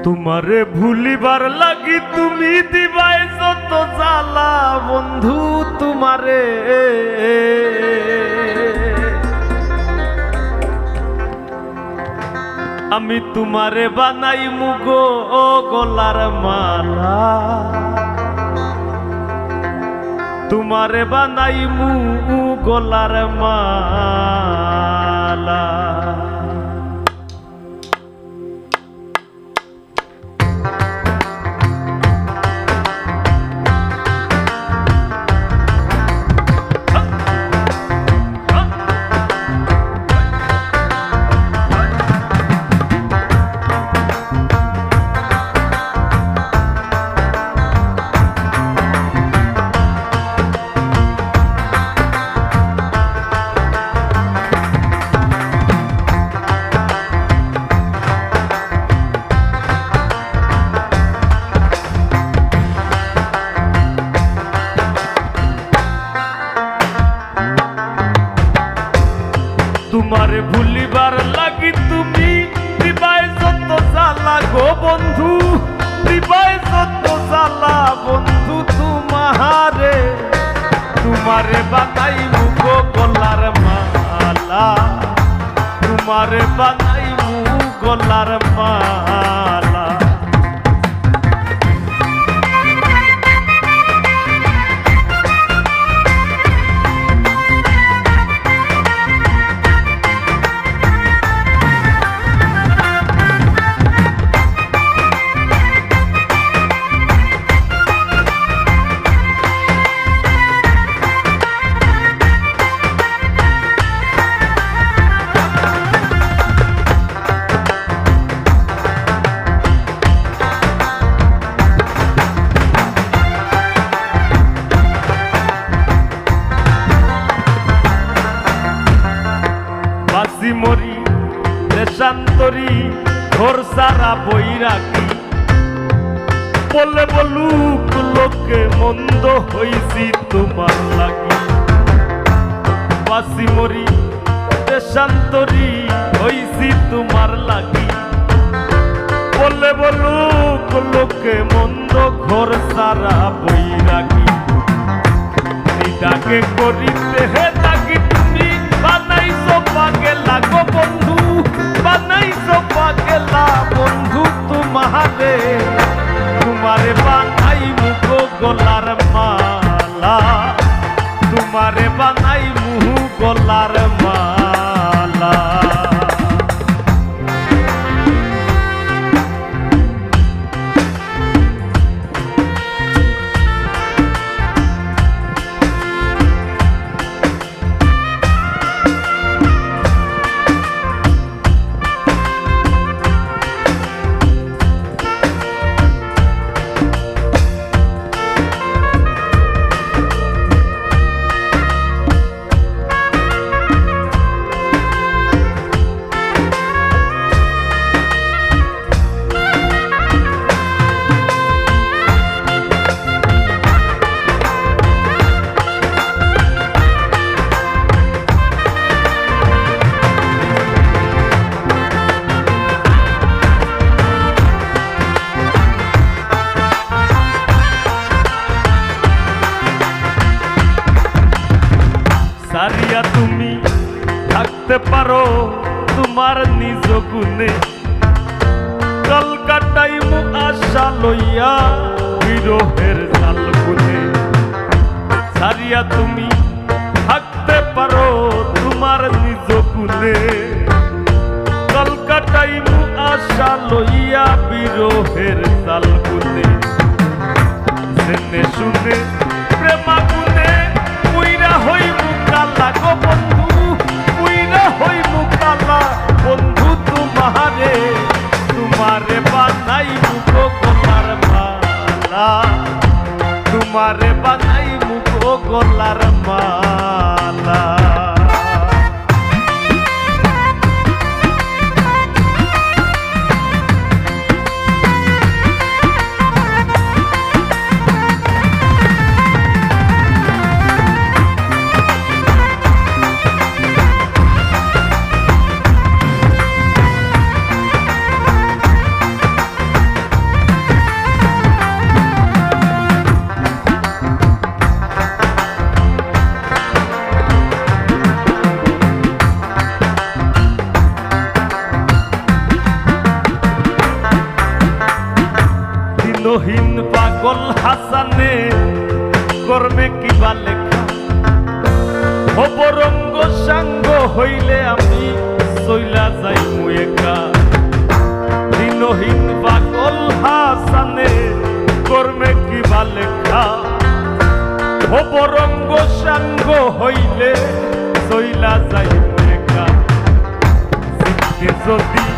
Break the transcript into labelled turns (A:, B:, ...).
A: তোমারে ভুলিবার লাগি তুমি দিবাই যত জ্বালা বন্ধু তোমারে আমি তোমারে বানাই মুগো গলার মালা তোমারে বানাই মু গলার মালা তোমারে ভুলিবার লাগি তুমি দিবাই যত জ্বালা গো বন্ধু দিবাই যত জ্বালা বন্ধু তোমারে তোমারে বানাই মুগো গলার মালা তোমারে বানাই মু গলার মালা মরি দেশান্তরি ঘর সারা বই রাখি বলে বলুক লোকে মন্দ হইছি তোমার লাগি বাসি মরি দেশান্তরি হইছি তোমার লাগি বলে বলুক লোকে মন্দ ঘর সারা বই রাখি নিদাকে করিতে হে থাকি তুমি বানাইছো পাগেলা গো বন্ধু বানাইছো পাগেলা বন্ধু তোমারে তোমারে বানাই মুগো গলার মালা তোমারে বানাই মুহু গলার মালা সারিয়া তুমি থাকতে পারো তোমার নিজ গুণে কলকাতায় মু আশা লইয়া বিরহের জাল গুনে সারিয়া তুমি থাকতে পারো তোমার নিজ গুণে কলকাতায় মু আশা লইয়া বিরহের জাল গুনে জেনে শুনে প্রেমা গুনে উইরা হই মুকালা গো বন্ধু উইরা হই মুকালা বন্ধু তোমারে তোমারে বানাই মুগো গলার মালা তোমারে বানাই মুগো গলার মালা দিনহীন পাগল হাসানে কর্মে কিবা লেখা অপরঙ্গ সাঙ্গ হইলে আমি চইলা যাইমু একা দিনহীন পাগল হাসানে কর্মে কিবা লেখা অপরঙ্গ সাঙ্গ হইলে চইলা যাইমু একা যদি